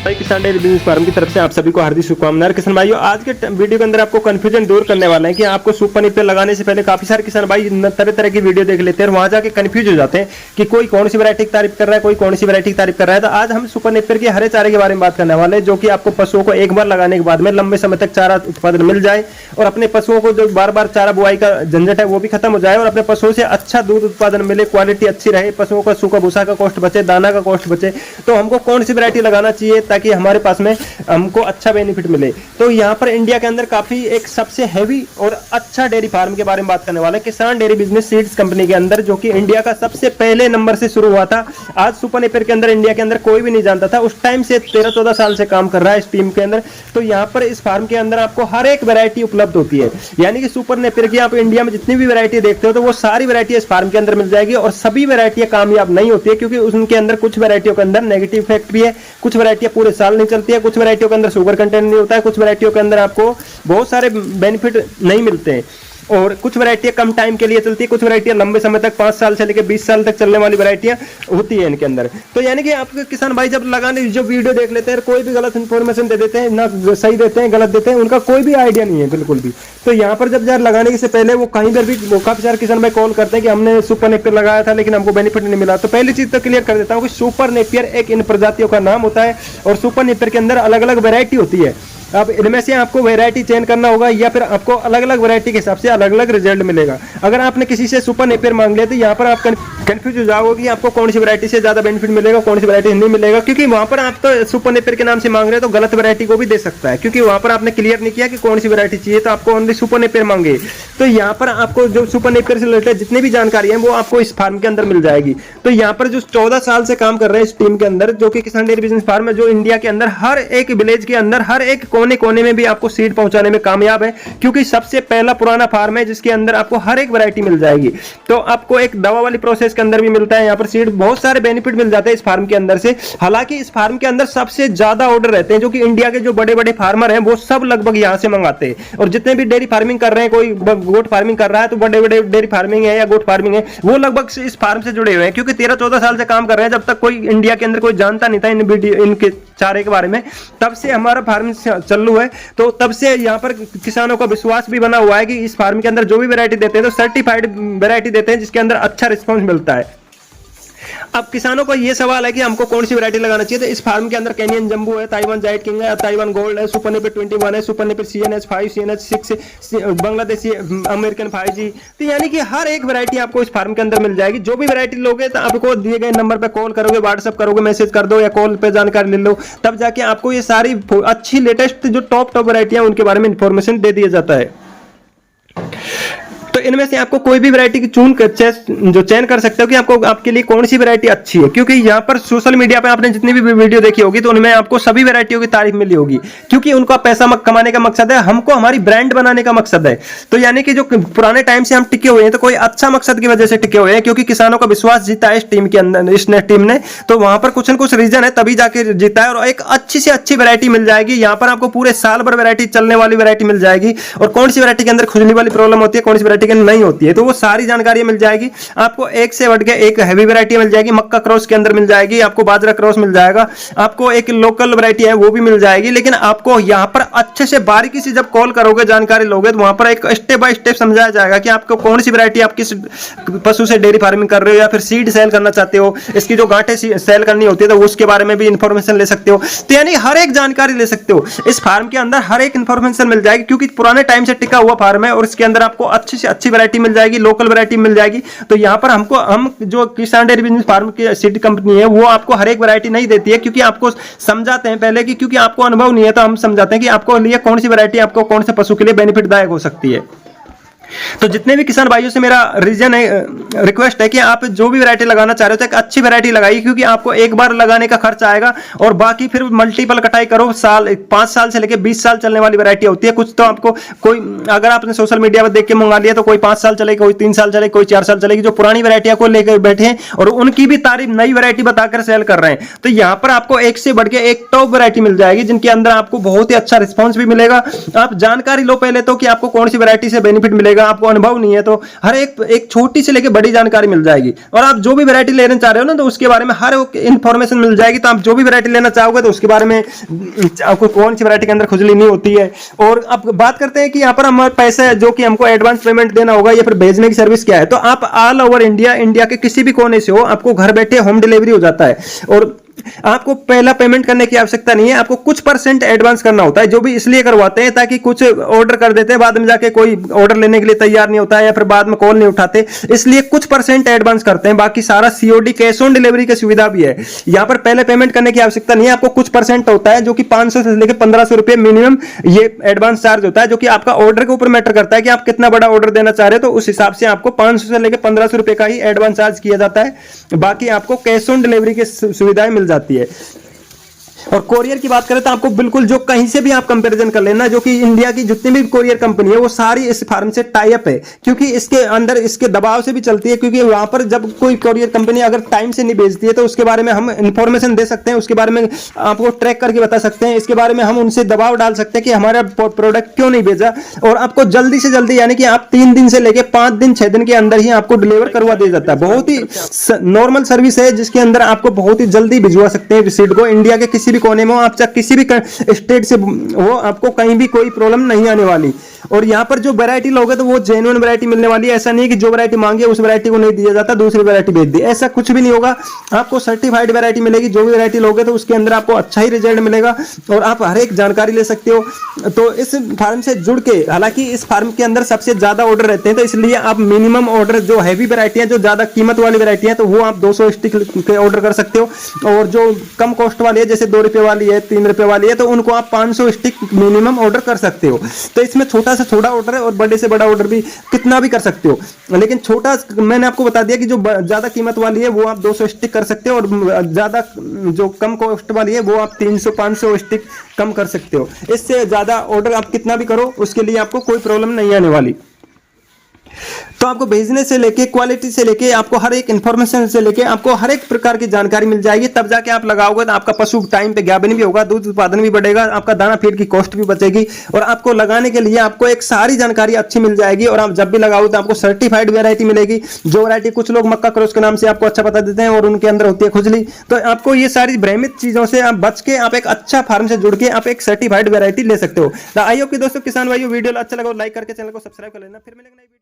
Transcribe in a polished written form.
भाई किसान dairy business farm की तरफ से आप सभी को हार्दिक शुभकामनाएं। किसान भाइयों, आज के वीडियो के अंदर आपको कंफ्यूजन दूर करने वाला है कि आपको सुपर नेपियर लगाने से पहले काफी सारे किसान भाई तरह तरह की वीडियो देख लेते हैं और वहां जाके कंफ्यूज हो जाते हैं कि कोई कौन सी वैरायटी की तारीफ कर रहा है, कोई कौन सी वैरायटी की तारीफ कर रहा है। तो आज हम सुपर नेपियर के हरे चारे के बारे में बात करने वाले हैं, जो कि आपको पशुओं को एक बार लगाने के बाद में लंबे समय तक चारा उत्पादन मिल जाए और अपने पशुओं को जो बार बार चारा बुआई का झंझट है वो भी खत्म हो जाए और अपने पशुओं से अच्छा दूध उत्पादन मिले, क्वालिटी अच्छी रहे, पशुओं का सूखा भूसा का कॉस्ट बचे, दाना का कॉस्ट बचे। तो हमको कौन सी वैरायटी लगाना चाहिए ताकि हमारे पास में हमको अच्छा बेनिफिट मिले। तो यहाँ पर इंडिया के अंदर काफी एक सबसे हैवी और अच्छा डेयरी फार्म के बारे में बात करने वाले किसान डेयरी बिजनेस सीड्स कंपनी के अंदर, जो कि इंडिया का सबसे पहले नंबर से शुरू हुआ था। आज सुपर नेपियर के अंदर इंडिया के अंदर कोई भी नहीं जानता था, उस टाइम से 13-14 साल से काम कर रहा है इस टीम के अंदर। तो यहाँ पर इस फार्म के अंदर आपको हर एक वैरायटी उपलब्ध होती है, यानी कि सुपर नेपियर की आप इंडिया में जितनी भी वैरायटी देखते हो तो वो सारी वैरायटी इस फार्म के अंदर मिल जाएगी। और सभी वैरायटियां कामयाब नहीं होती है, क्योंकि उनके अंदर कुछ वैरायटियों के अंदर नेगेटिव इफेक्ट भी है, कुछ वैरायटियां पूरे साल नहीं चलती है, कुछ वैरायटियों के अंदर शुगर कंटेंट नहीं होता है, कुछ वैरायटियों के अंदर आपको बहुत सारे बेनिफिट नहीं मिलते हैं और कुछ वैरायटियां कम टाइम के लिए चलती है, कुछ वैरायटियां लंबे समय तक 5 साल से लेकर 20 साल तक चलने वाली वैरायटियां होती है इनके अंदर। तो यानी कि आपके किसान भाई जब लगाने जो वीडियो देख लेते हैं कोई भी गलत इन्फॉर्मेशन दे देते हैं, ना सही देते हैं गलत देते हैं, उनका कोई भी आइडिया नहीं है बिल्कुल भी। तो यहाँ पर जब यार लगाने से पहले वो कहीं पर भी काफी सारे किसान भाई कॉल करते हैं कि हमने सुपर नेपियर लगाया था लेकिन हमको बेनिफिट नहीं मिला। तो पहली चीज तो क्लियर कर देता हूँ कि सुपर नेपियर एक इन प्रजातियों का नाम होता है और सुपर नेपियर के अंदर अलग अलग वैरायटी होती है। अब इनमें से आपको वैरायटी चेंज करना होगा या फिर आपको अलग अलग वैरायटी के हिसाब से अलग अलग रिजल्ट मिलेगा। अगर आपने किसी से सुपर नेपियर मांग लिया तो यहाँ पर आप कंफ्यूज हो जाओगे कि आपको कौन सी वैरायटी से ज्यादा बेनिफिट मिलेगा, कौन सी वैरायटी नहीं मिलेगा, क्योंकि वहां पर आप तो सुपर नेपियर के नाम से मांग रहे हैं तो गलत वैरायटी को भी दे सकता है, क्योंकि वहां पर आपने क्लियर नहीं किया कि कौन सी वैरायटी चाहिए, तो आपको ओनली सुपर नेपियर मांगे। तो यहाँ पर आपको जो सुपर नेपियर से रिलेटेड जितनी भी जानकारी है वो आपको इस फार्म के अंदर मिल जाएगी। तो यहाँ पर जो 14 साल से काम कर रहे हैं इस टीम के अंदर, जो कि किसान डेयरी बिजनेस फार्म है, जो इंडिया के अंदर हर एक विलेज के अंदर हर एक कोने कोने में भी आपको सीड पहुंचाने में कामयाब है, क्योंकि सबसे पहला पुराना फार्म है जिसके अंदर आपको हर एक वैरायटी मिल जाएगी। तो आपको एक दवा वाली प्रोसेस के अंदर भी मिलता है यहाँ पर सीड, बहुत सारे बेनिफिट मिल जाते हैं इस फार्म के अंदर से। हालांकि इस फार्म के अंदर सबसे ज्यादा ऑर्डर रहते हैं, जो कि इंडिया के जो बड़े बड़े फार्मर हैं वो सब लगभग यहाँ से मंगाते हैं। और जितने भी डेयरी फार्मिंग कर रहे हैं, कोई गोट फार्मिंग कर रहा है तो बड़े बड़े डेयरी फार्मिंग है या गोट फार्मिंग है, वो लगभग इस फार्म से जुड़े हुए हैं, क्योंकि 13-14 साल से काम कर रहे हैं। जब तक कोई इंडिया के अंदर कोई जानता नहीं था इनके चारे के बारे में, तब से हमारा फार्म चालू है। तो तब से यहाँ पर किसानों का विश्वास भी बना हुआ है कि इस फार्म के अंदर जो भी वैरायटी देते हैं तो सर्टिफाइड वैरायटी देते हैं, जिसके अंदर अच्छा रिस्पांस मिलता है। अब किसानों का ये सवाल है कि हमको कौन सी वैरायटी लगाना चाहिए। तो इस फार्म के अंदर केनियन जंबू है, ताइवान जाइट किंग है, ताइवान गोल्ड है, सुपर नेपियर 21 है, super Napier CNH5, CNH6, Bangladeshi American 5G। तो यानी कि हर एक वैरायटी आपको इस फार्म के अंदर मिल जाएगी। जो भी वैरायटी लोगे तो आपको दिए गए नंबर पे कॉल करोगे, व्हाट्सएप करोगे, मैसेज कर दो या कॉल पे जानकारी ले लो, तब जाके आपको ये सारी अच्छी लेटेस्ट जो टॉप वैरायटियां उनके बारे में इंफॉर्मेशन दे दिया जाता है। तो इनमें से आपको कोई भी वैरायटी की चयन कर सकते हो कि आपको आपके लिए कौन सी वैरायटी अच्छी है, क्योंकि यहाँ पर सोशल मीडिया पे आपने जितनी भी वीडियो देखी होगी तो उनमें आपको सभी वैरायटियों की तारीफ मिली होगी, क्योंकि उनका पैसा कमाने का मकसद है, हमको हमारी ब्रांड बनाने का मकसद है। तो यानी कि जो पुराने टाइम से हम टिके हुए हैं तो कोई अच्छा मकसद की वजह से टिके हुए हैं, क्योंकि किसानों का विश्वास जीता है इस टीम के अंदर, इस टीम ने। तो वहां पर कुछ न कुछ रीजन है तभी जाके जीता है और एक अच्छी से अच्छी वैरायटी मिल जाएगी। यहाँ पर आपको पूरे साल भर वैरायटी चलने वाली वैरायटी मिल जाएगी और कौन सी वैरायटी के अंदर खुजली वाली प्रॉब्लम होती है, कौन सी वैरायटी के नहीं होती है, तो वो सारी जानकारी मिल जाएगी आपको। एक से बढ़ के एक हैवी वैरायटी मिल जाएगी, मक्का क्रॉस के अंदर मिल जाएगी, आपको बाजरा क्रॉस मिल जाएगा, आपको एक लोकल वैरायटी है वो भी मिल जाएगी। लेकिन आपको यहां पर अच्छे से बारीकी से जब कॉल करोगे, जानकारी लोगे, तो वहां पर एक स्टेप बाय स्टेप समझाया जाएगा कि आपको कौन सी वैरायटी, आप किस पशु से डेयरी फार्मिंग कर रहे हो या फिर सीड सेल करना चाहते हो, इसकी जो गांठें सेल करनी होती है तो उसके बारे में भी इंफॉर्मेशन ले सकते हो। तो यानी हर एक जानकारी ले सकते हो इस फार्म के अंदर, हर एक इंफॉर्मेशन मिल जाएगी, क्योंकि पुराने टाइम से टिका हुआ फार्म है और इसके अंदर आपको अच्छी से अच्छी वैरायटी मिल जाएगी, लोकल वैरायटी मिल जाएगी। तो यहाँ पर हम जो किसान डेयरी बिजनेस फार्म की सीड कंपनी है वो आपको हर एक वैरायटी नहीं देती है, क्योंकि आपको समझाते हैं पहले कि क्योंकि आपको अनुभव नहीं है तो हम समझाते हैं कि आपको लिए कौन सी वैरायटी आपको कौन से पशु के लिए बेनिफिटदायक हो सकती है। तो जितने भी किसान भाइयों से मेरा रीजन है, रिक्वेस्ट है कि आप जो भी वैरायटी लगाना चाह रहे हो तो एक अच्छी वैरायटी लगाइए, क्योंकि आपको एक बार लगाने का खर्च आएगा और बाकी फिर मल्टीपल कटाई करो। 5 साल से लेकर 20 साल चलने वाली वैरायटी होती है। कुछ तो आपको कोई अगर आपने सोशल मीडिया पर देख के मंगा लिया तो कोई 5 साल चलेगी, कोई 3 साल चलेगी, कोई 4 साल चलेगी, जो पुरानी वैरायटियां को लेकर बैठे हैं और उनकी भी तारीफ नई वैरायटी बताकर सेल कर रहे हैं। तो यहाँ पर आपको एक से बढ़ के एक टॉप वैरायटी मिल जाएगी, जिनके अंदर आपको बहुत ही अच्छा रिस्पॉन्स भी मिलेगा। आप जानकारी लो पहले तो कि आपको कौन सी वैरायटी से बेनिफिट मिलेगा मिलेगा, आपको अनुभव नहीं है तो हर एक छोटी से लेके बड़ी जानकारी मिल जाएगी। और आप जो भी वैरायटी लेना चाह रहे हो ना तो उसके बारे में हर इंफॉर्मेशन मिल जाएगी। तो आप जो भी वैरायटी लेना चाहोगे तो उसके बारे में आपको कौन सी वैरायटी के अंदर खुजली नहीं होती है। और अब बात करते हैं कि यहाँ पर हमारे पैसे जो कि हमको एडवांस पेमेंट देना होगा या फिर भेजने की सर्विस क्या है। तो आप ऑल ओवर इंडिया के किसी भी कोने से हो, आपको घर बैठे होम डिलीवरी हो जाता है और आपको पहला पेमेंट करने की आवश्यकता नहीं है। आपको कुछ परसेंट एडवांस करना होता है, जो भी इसलिए करवाते हैं ताकि कुछ ऑर्डर कर देते हैं, बाद में जाके कोई ऑर्डर लेने के लिए तैयार नहीं होता है या फिर बाद में कॉल नहीं उठाते, इसलिए कुछ परसेंट एडवांस करते हैं। बाकी सारा सीओडी कैश ऑन डिलीवरी की सुविधा भी है। यहां पर पहले पेमेंट करने की आवश्यकता नहीं है, आपको कुछ परसेंट होता है जो कि 500 से लेकर 1500 रुपए मिनिमम ये एडवांस चार्ज होता है, जो कि आपका ऑर्डर के ऊपर मैटर करता है कि आप कितना बड़ा ऑर्डर देना चाह रहे हो। तो उस हिसाब से आपको 500 से लेकर 1500 रुपए का ही एडवांस चार्ज किया जाता है, बाकी आपको कैश ऑन डिलीवरी की सुविधाएं मिल जाती है। और कोरियर की बात करें तो आपको बिल्कुल जो कहीं से भी आप कंपैरिजन कर लेना, जो कि इंडिया की जितनी भी कोरियर कंपनी है वो सारी इस फार्म से टाई अप है, क्योंकि इसके अंदर इसके दबाव से भी चलती है। क्योंकि वहां पर जब कोई कोरियर कंपनी अगर टाइम से नहीं भेजती है तो उसके बारे में हम इंफॉर्मेशन दे सकते हैं, उसके बारे में आपको ट्रैक करके बता सकते हैं, इसके बारे में हम उनसे दबाव डाल सकते हैं कि हमारा प्रोडक्ट क्यों नहीं भेजा। और आपको जल्दी से जल्दी यानी कि आप 3 दिन से लेकर 5 दिन 6 दिन के अंदर ही आपको डिलीवर करवा दिया जाता है। बहुत ही नॉर्मल सर्विस है जिसके अंदर आपको बहुत ही जल्दी भिजवा सकते हैं रिसीट को। इंडिया के किसी भी कोने में हो, आप चाहे किसी भी स्टेट से हो, आपको कहीं भी कोई प्रॉब्लम नहीं आने वाली। और यहाँ पर जो वैरायटी लोगे तो वो जेन्युइन वैरायटी मिलने वाली है। ऐसा नहीं है कि जो वैरायटी मांगे उस वैरायटी को नहीं दिया जाता, दूसरी वैरायटी भेज दी, ऐसा कुछ भी नहीं होगा। आपको सर्टिफाइड वैरायटी मिलेगी। जो भी वैरायटी लोगे तो उसके अंदर आपको अच्छा ही रिजल्ट मिलेगा और आप हर एक जानकारी ले सकते हो। तो इस फार्म से जुड़ के, हालांकि इस फार्म के अंदर सबसे ज्यादा ऑर्डर रहते हैं, तो इसलिए आप मिनिमम ऑर्डर जो हैवी वैरायटी है, जो ज्यादा कीमत वाली वैरायटी है, तो वो आप 200 स्टिक के ऑर्डर कर सकते हो। और जो कम कॉस्ट वाली है, जैसे 2 रुपए वाली है, 3 रुपए वाली है, तो उनको आप 500 स्टिक मिनिमम ऑर्डर कर सकते हो। तो इसमें छोटा से छोटा ऑर्डर है और बड़े से बड़ा ऑर्डर भी कितना भी कर सकते हो। लेकिन छोटा मैंने आपको बता दिया कि जो ज्यादा कीमत वाली है वो आप 200 स्टिक कर सकते हो, और ज्यादा जो कम कॉस्ट वाली है वो आप 300-500 स्टिक कम कर सकते हो। इससे ज्यादा ऑर्डर आप कितना भी करो उसके लिए आपको कोई प्रॉब्लम नहीं आने वाली। तो आपको भेजने से लेके, क्वालिटी से लेके, आपको हर एक इंफॉर्मेशन से लेके आपको हर एक प्रकार की जानकारी मिल जाएगी। तब जाके आप लगाओगे तो आपका पशु टाइम पे गाभिन भी होगा, दूध उत्पादन भी बढ़ेगा, आपका दाना फीड की कॉस्ट भी बचेगी और आपको लगाने के लिए आपको एक सारी जानकारी अच्छी मिल जाएगी। और आप जब भी लगाओगे तो आपको सर्टिफाइड वैरायटी मिलेगी। जो वैरायटी कुछ लोग मक्का क्रॉस के नाम से आपको अच्छा बता देते हैं और उनके अंदर होती है खुजली, तो आपको ये सारी भ्रमित चीजों से आप बच के आप एक अच्छा फार्म से जुड़ के आप एक सर्टिफाइड वैरायटी ले सकते हो। आई होप कि दोस्तों किसान भाइयों वीडियो अच्छा लगा, लाइक करके चैनल को सब्सक्राइब कर लेना। फिर मिलेंगे नई वीडियो।